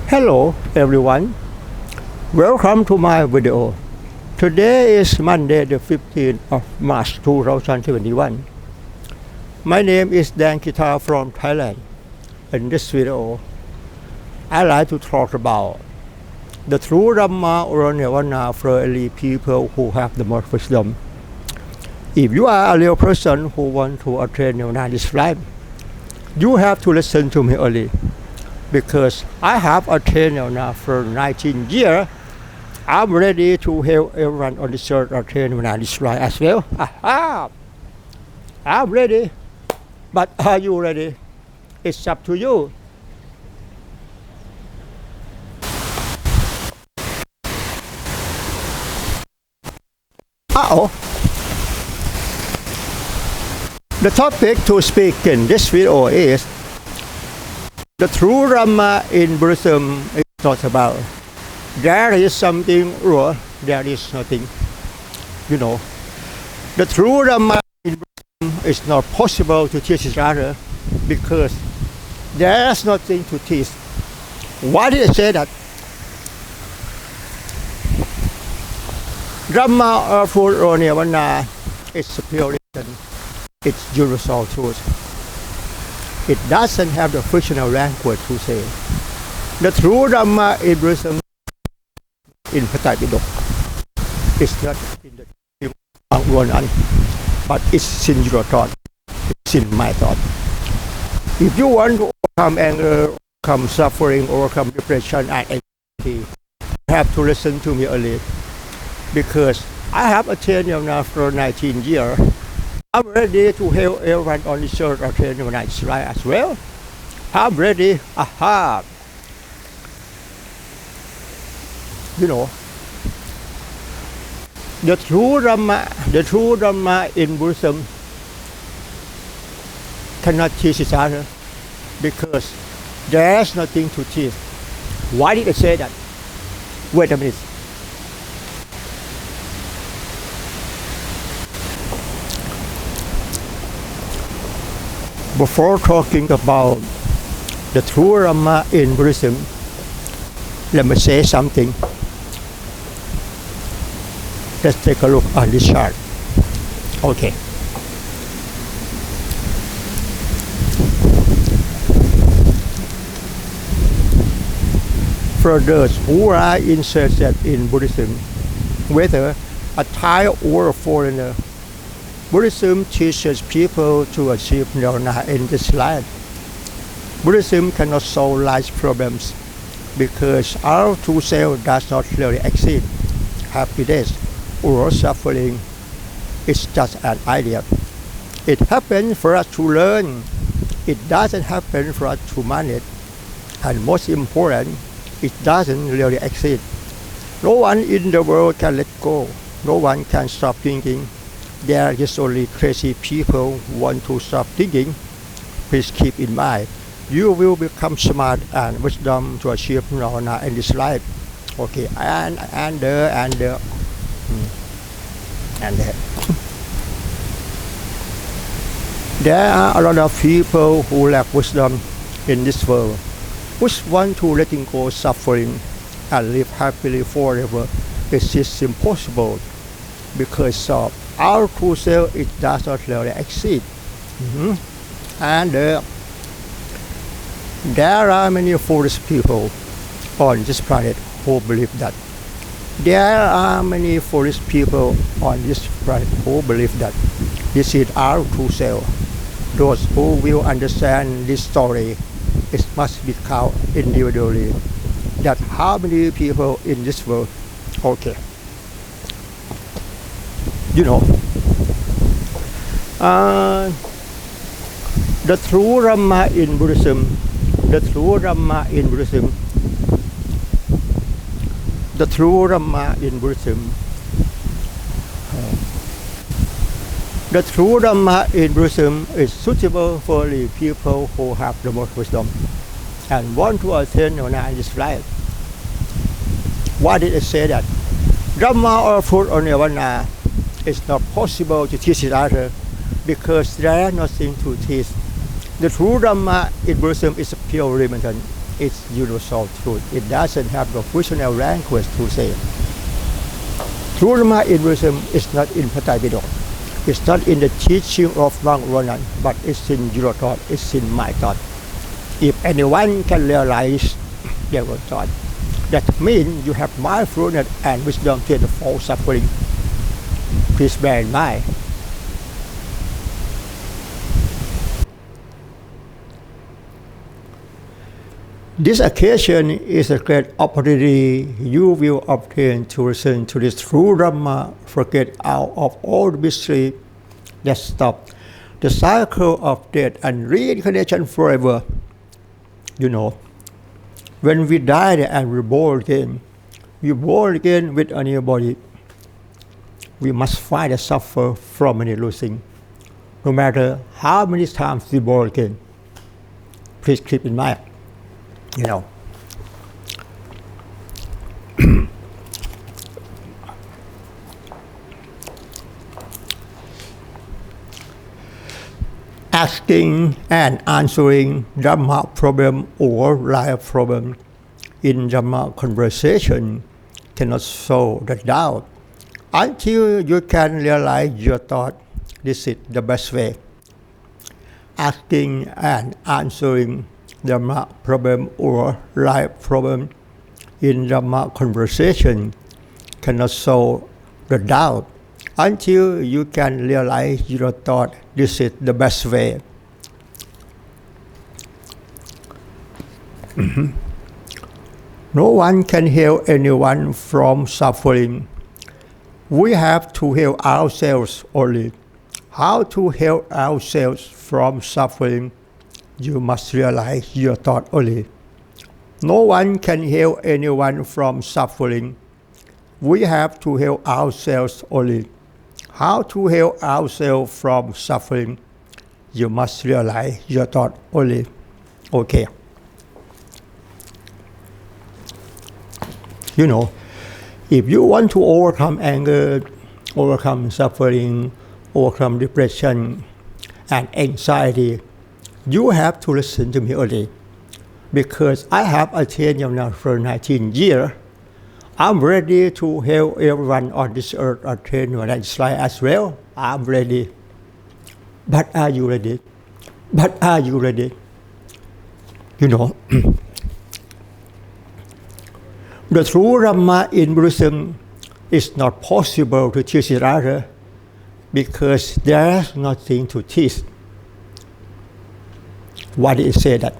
Hello everyone, welcome to my video. Today is Monday the 15th of March 2021. My name is Dan Kita from Thailand. In this video, I like to talk about the true Dharma or Nirvana for only people who have the most wisdom. If you are a real person who want to attain Nirvana in this life, you have to listen to me early. Because I have attained Nirvana for 19 years, I'm ready to help everyone on this earth attain Nirvana this life as well. I'm ready, but are you ready? It's up to you. The topic to speak in this video is the true Dharma in Buddhism is not about there is something or there is nothing. The true Dharma in Buddhism is not possible to teach each other because there is nothing to teach. Why did I say that? Dharma or truth or Nirvana is pure reason. It's universal truth. It doesn't have the fictional language to say. The true Dharma in Buddhism in พระไตรปิฎก is not in the one, but it's in your thought. It's in my thought. If you want to overcome anger, overcome suffering, overcome depression and anxiety, you have to listen to me early. Because I have attained Nirvana for 19 years. I'm ready to help everyone on this earth attain Nirvana this life as well. I'm ready. The true Dharma in Buddhism cannot teach each other because there's nothing to teach. Why did I say that? Wait a minute. Before talking about the true Dharma in Buddhism, let me say something. Let's take a look on this chart. Okay. For those who are interested in Buddhism, whether a Thai or a foreigner, Buddhism teaches people to achieve Nirvana in this life. Buddhism cannot solve life's problems because our true self does not really exist. Happiness or suffering is just an idea. It happens for us to learn. It doesn't happen for us to manage. And most important, it doesn't really exist. No one in the world can let go. No one can stop thinking. There is only crazy people who want to stop thinking. Please keep in mind, you will become smart and wisdom to achieve Nirvana in this life. Okay, and there. There are a lot of people who lack wisdom in this world, which want to letting go suffering and live happily forever. It is impossible because of our true self, it does not really exist. And there are many foolish people on this planet who believe that. There are many foolish people on this planet who believe that this is our true self. Those who will understand this story, it must be counted individually. That how many people in this world? Okay. The true Dharma in Buddhism, the true Dharma in Buddhism is suitable for the people who have the most wisdom and want to attain Nirvana in this life. Why did I say that? Dharma or truth or Nirvana is not possible to teach each other because there is nothing to teach. The true Dharma in Buddhism is pure limited. is universal truth. It doesn't have the functional language to say. True Dharma in Buddhism is not in Pratipidok. It's not in the teaching of Monk Ronan, but it's in your thought, it's in my thought. If anyone can realize their own thought, that means you have mindfulness and wisdom to the false suffering. Please bear in mind. This occasion is a great opportunity you will obtain to listen to this true Dharma, forget out of all the mystery that stop the cycle of death and reincarnation forever. You know, when we die and we're born again with a new body. We must find and suffer from any losing, no matter how many times we born again. Please keep in mind. You know, asking and answering Dharma problem or life problem in Dharma conversation cannot solve the doubt until you can realize your thought. This is the best way. Asking and answering Dharma problem or life problem in Dharma conversation cannot solve the doubt until you can realize your thought. This is the best way. No one can help anyone from suffering. We have to help ourselves only. How to help ourselves from suffering? You must realize your thought only. No one can help anyone from suffering. We have to help ourselves only. How to help ourselves from suffering? You must realize your thought only. Okay. You know, if you want to overcome anger, overcome suffering, overcome depression and anxiety, you have to listen to me only. Because I have attained now for 19 years, I'm ready to help everyone on this earth attain that life as well. I'm ready. But are you ready? But are you ready? You know, the true Dharma in Buddhism is not possible to teach each other because there's nothing to teach. Why did it say that?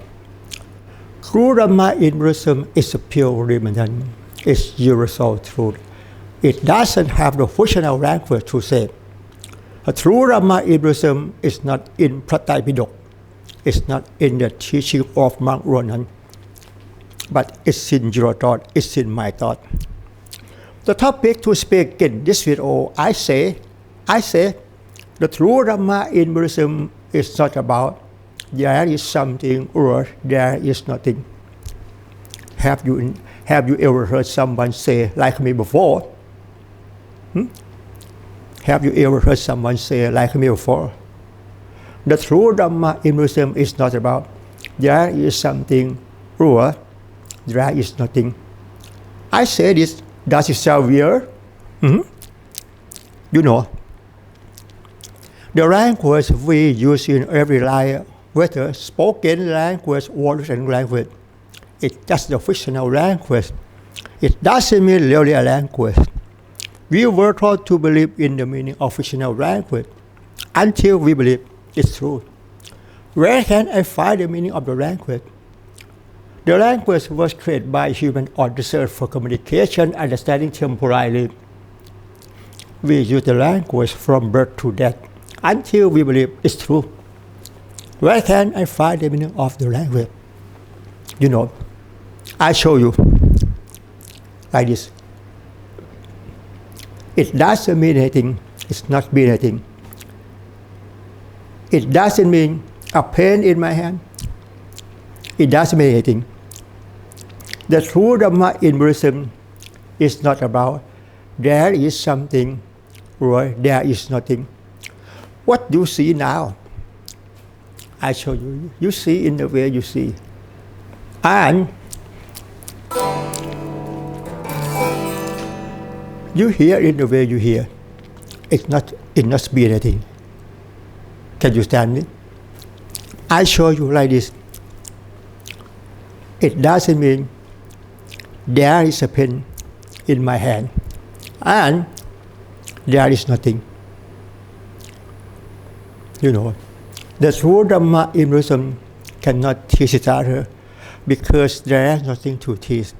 True Dharma in Buddhism is a pure religion. It's universal truth. It doesn't have the functional language to say. A true Dharma in Buddhism is not in Pratipidok. It's not in the teaching of Monk Ronan. But it's in your thought, it's in my thought. The topic to speak in this video, I say, the true Dharma in Buddhism is not about there is something or there is nothing. Have you ever heard someone say like me before? Have you ever heard someone say like me before? The true Dharma in Buddhism is not about there is something or there is nothing. I say this, does it sound weird? You know, the language we use in every life, whether spoken language or written language, it's just the fictional language. It doesn't mean really a language. We were taught to believe in the meaning of fictional language until we believe it's true. Where can I find the meaning of the language? The language was created by human on the earth for communication, understanding temporarily. We use the language from birth to death until we believe it's true. Where can I find the meaning of the language? You know, I show you like this. It doesn't mean anything. It's not mean anything. It doesn't mean a pain in my hand. It doesn't mean anything. The true Dharma in Buddhism is not about there is something or there is nothing. What you see now, I show you. You see in the way you see. And you hear it the way you hear. It not be anything. Can you stand me? I show you like this. It doesn't mean there is a pen in my hand and there is nothing. You know, the true Dharma in Buddhism cannot teach each other because there is nothing to teach.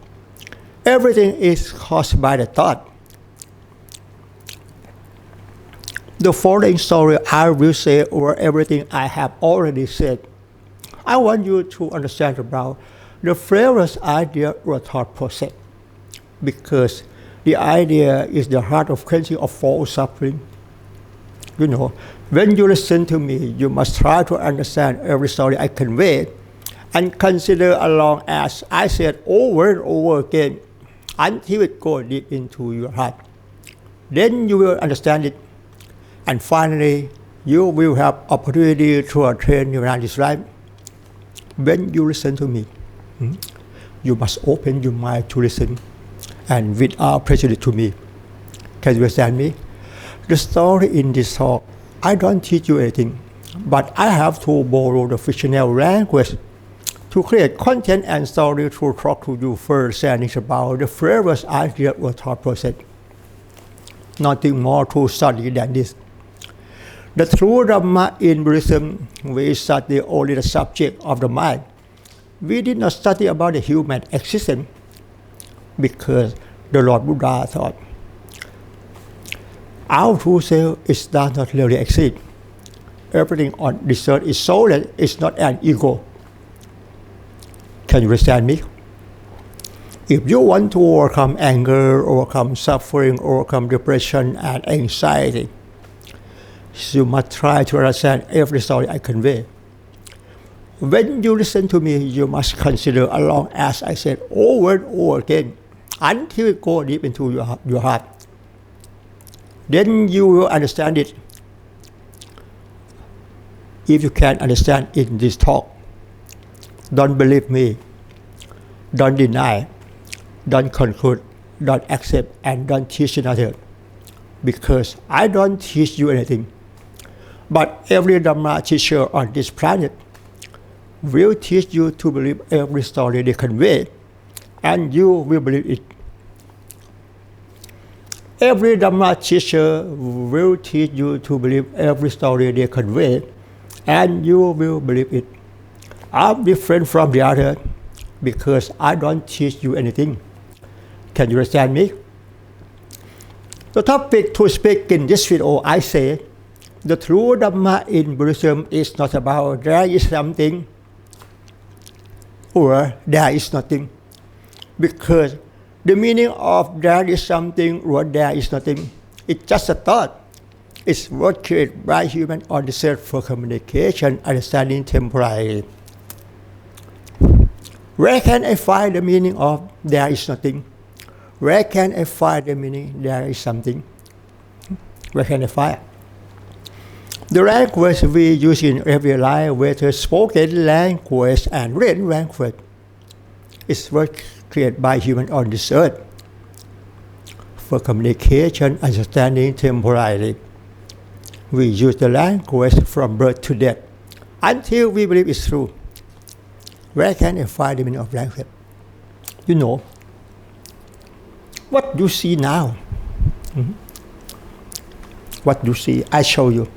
Everything is caused by the thought. The following story I will say over everything I have already said. I want you to understand about the various idea or thought process, because the idea is the heart of cleansing of all suffering. You know, when you listen to me, you must try to understand every story I convey and consider along as I said over and over again until it goes deep into your heart. Then you will understand it, and finally you will have opportunity to attain nirvana this life. When you listen to me, you must open your mind to listen and without prejudice to me. Can you understand me? The story in this talk, I don't teach you anything, but I have to borrow the fictional language to create content and story to talk to you first and about the various ideas or thought process. Nothing more to study than this. The true Dharma in Buddhism, we study only the subject of the mind. We did not study about the human existence because the Lord Buddha thought our true self does not really exist. Everything on this earth is soulless, it's not an ego. Can you understand me? If you want to overcome anger, overcome suffering, overcome depression and anxiety, you must try to understand every story I convey. When you listen to me, you must consider along as I said over and over again until it goes deep into your heart. Then you will understand it. If you can understand in this talk, don't believe me, don't deny, don't conclude, don't accept, and don't teach another, because I don't teach you anything. But every Dharma teacher on this planet will teach you to believe every story they convey, and you will believe it. Every Dharma teacher will teach you to believe every story they convey, and you will believe it. I'm different from the other because I don't teach you anything. Can you understand me? The topic to speak in this video, I say, the true Dharma in Buddhism is not about there is something or there is nothing, because the meaning of there is something or there is nothing, it's just a thought. It's word created by human on the earth for communication, understanding temporarily. Where can I find the meaning of there is nothing? Where can I find the meaning there is something? Where can I find? The language we use in every life, whether spoken language and written language, is word created by human on this earth for communication, understanding temporarily. We use the language from birth to death until we believe it's true. Where can I find the meaning of language? You know, what you see now, what you see, I show you.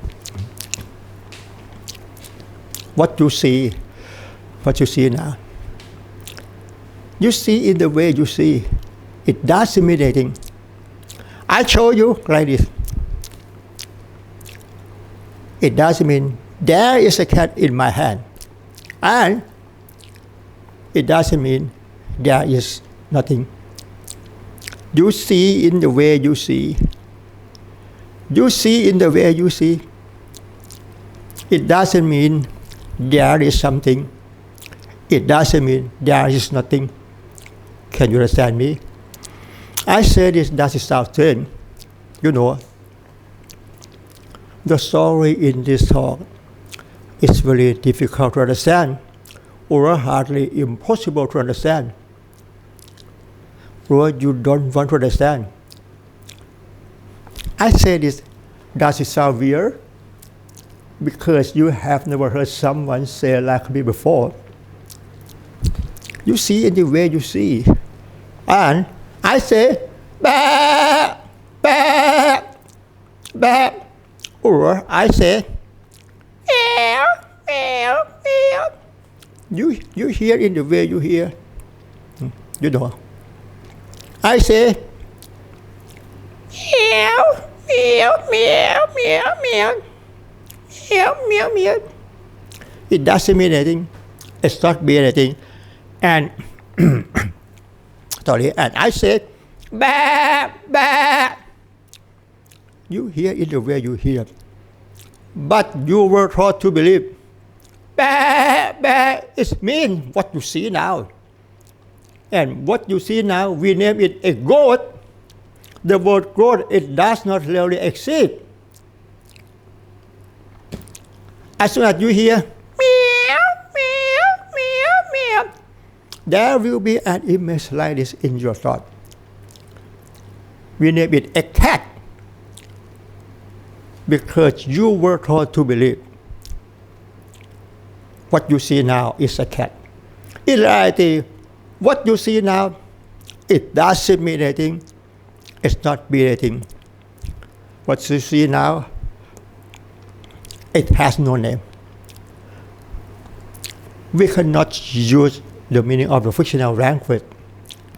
What you see now. You see in the way you see. It doesn't mean anything. I show you like this. It doesn't mean there is a cat in my hand. And it doesn't mean there is nothing. You see in the way you see. You see in the way you see. It doesn't mean there is something. It doesn't mean there is nothing. Can you understand me? I say this does sound strange. You know, the story in this talk is very difficult to understand or hardly impossible to understand, or you don't want to understand. I say this, does it sound weird? Because you have never heard someone say like me before. You see in the way you see. And I say, bah, bah, bah. Or I say, meow, meow, meow. You hear in the way you hear. You know. I say, meow, meow, meow, meow, meow. Meow, meow, meow. It doesn't mean anything. It's not mean anything. And and I said, bah, bah. You hear in the way you hear. But you were taught to believe. Bah, bah, it means what you see now. And what you see now, we name it a goat. The word goat, it does not really exist. As soon as you hear, meow, meow, meow, meow, there will be an image like this in your thought. We name it a cat because you were taught to believe what you see now is a cat. In reality, what you see now, it doesn't mean anything. It's not mean anything. What you see now, it has no name. We cannot use the meaning of the fictional language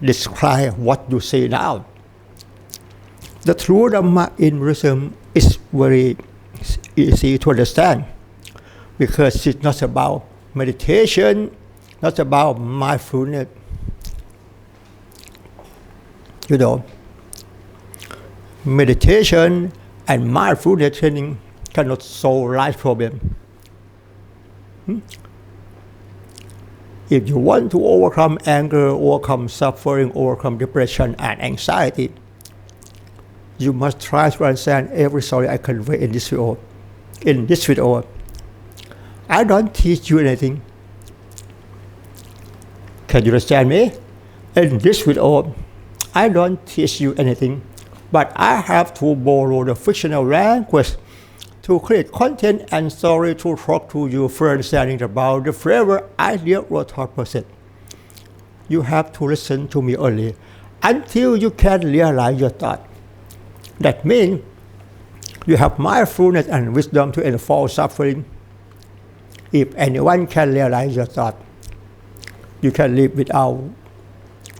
describe what you see now. The true Dharma in Buddhism is very easy to understand because it's not about meditation, not about mindfulness. You know, meditation and mindfulness training cannot solve life problem. If you want to overcome anger, overcome suffering, overcome depression and anxiety, you must try to understand every story I convey in this video. In this video, I don't teach you anything. Can you understand me? In this video, I don't teach you anything, but I have to borrow the fictional language to create content and story to talk to you for understanding about the flavor, idea, or thought process. You have to listen to me only until you can realize your thought. That means you have mindfulness and wisdom to enforce suffering. If anyone can realize your thought, you can live without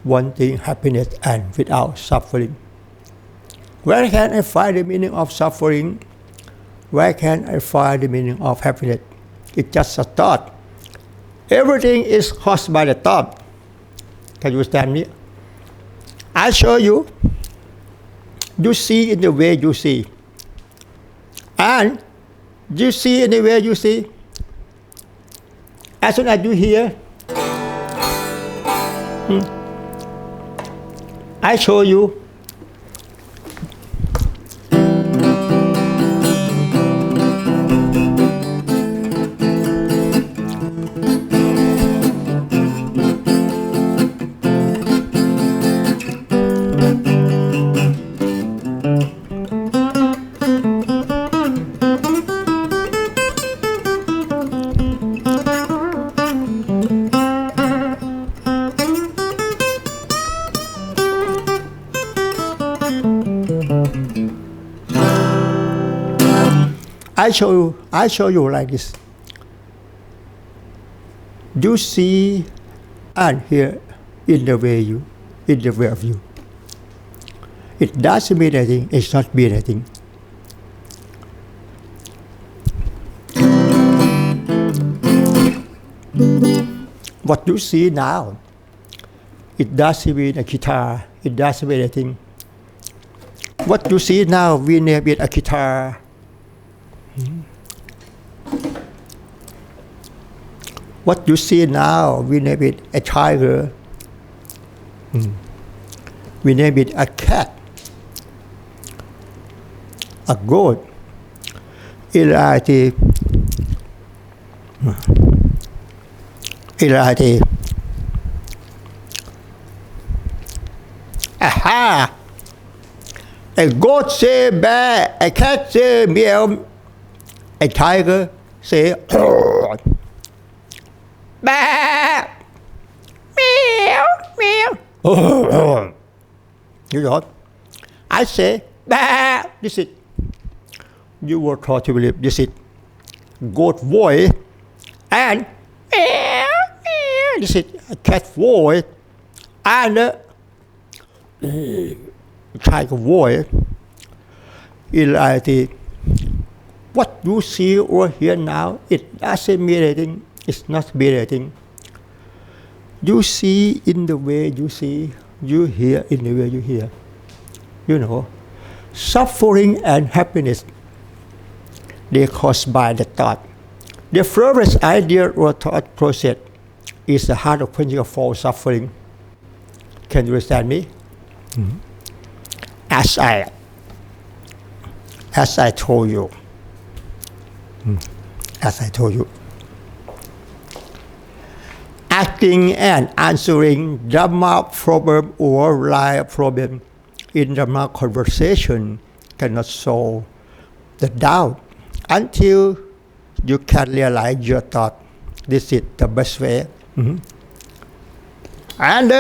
wanting happiness and without suffering. Where can I find the meaning of suffering? Where can I find the meaning of happiness? It's just a thought. Everything is caused by the thought. Can you understand me? I show you. You see in the way you see. And you see in the way you see. As soon as you hear, I show you. I show you like this. You see and hear in the way of you. It doesn't mean anything. It's not mean anything. What you see now, it doesn't mean a guitar. It doesn't mean anything. What you see now, we name it a guitar. What you see now, we name it a tiger. We name it a cat, a goat. In reality, in reality. Aha! A goat say bear, a cat say meow, a tiger say bear, meow, meow. You know, I say bear. This is you were taught to believe. This is goat voice and meow, meow. This is a cat voice and tiger voice. In reality, what you see or hear now, it doesn't mean anything. It's not mean anything. You see in the way you see, you hear in the way you hear. You know, suffering and happiness, they caused by the thought. The first idea or thought process is the heart of quenching of all suffering. Can you understand me? Mm-hmm. As I told you, asking and answering Dharma problem or life problem in Dharma conversation cannot solve the doubt until you can realize your thought. This is the best way. Mm-hmm. And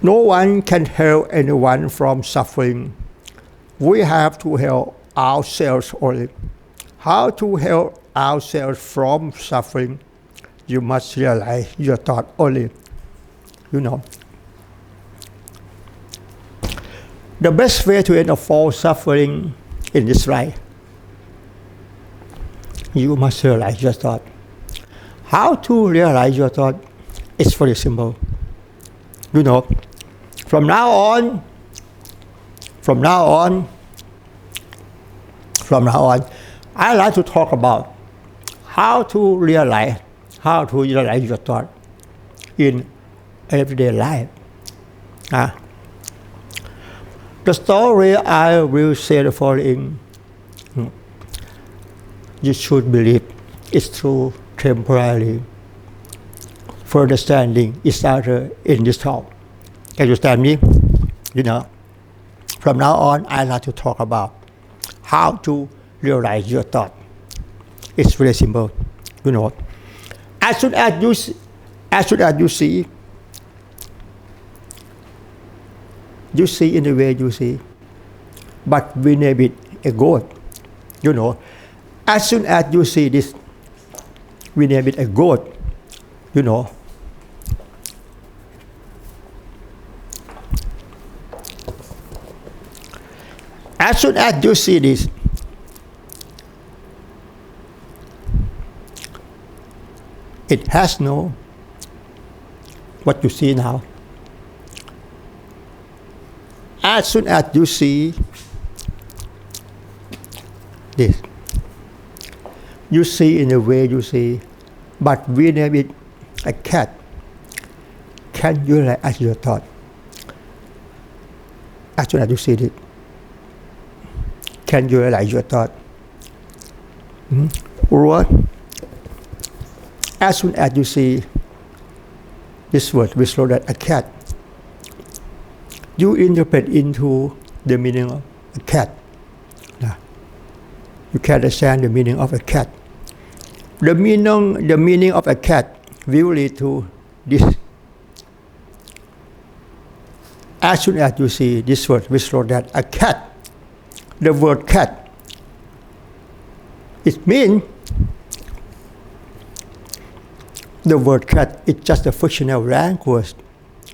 no one can help anyone from suffering. We have to help ourselves only. How to help ourselves from suffering? You must realize your thought only. You know. The best way to end all suffering in this life, you must realize your thought. How to realize your thought? It's very simple. You know, from now on, I like to talk about how to realize your thought in everyday life. The story I will say the following. You should believe it's true temporarily. For understanding each other in this talk. Can you understand me? You know, from now on, I like to talk about how to realize your thought. It's very simple. You know, as soon as you see in the way you see, but we name it a goat. You know, as soon as you see this, we name it a goat. You know. As soon as you see this, it has no what you see now. As soon as you see this, you see in the way you see, but we name it a cat. Can you realize your thought? As soon as you see it, can you realize your thought? Or as soon as you see this word, we slow that a cat, you interpret into the meaning of a cat. You can understand the meaning of a cat. The meaning of a cat will lead to this. As soon as you see this word, we slow that a cat. The word cat, it means the word cat is just a fictional language.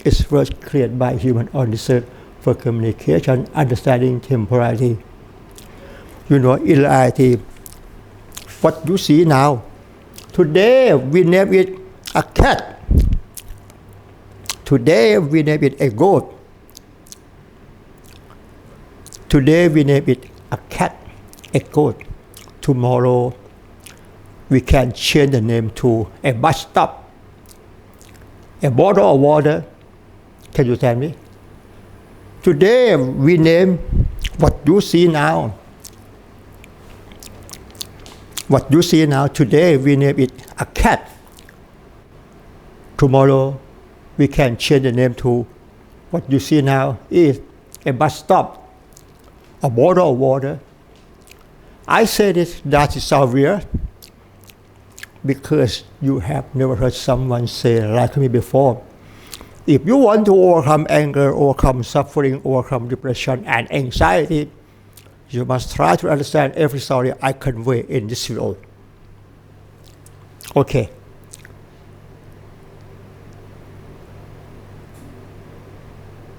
It's first created by human on this earth for communication, understanding temporality. You know, in reality, what you see now, today we name it a cat. Today we name it a goat. Today we name it a cat, a goat. Tomorrow we can change the name to a bus stop, a bottle of water. Can you tell me? Today we name what you see now. What you see now, today we name it a cat, tomorrow we can change the name to what you see now is a bus stop, a bottle of water. I say this that it sounds weird because you have never heard someone say like me before. If you want to overcome anger, overcome suffering, overcome depression and anxiety, you must try to understand every story I convey in this video. Okay.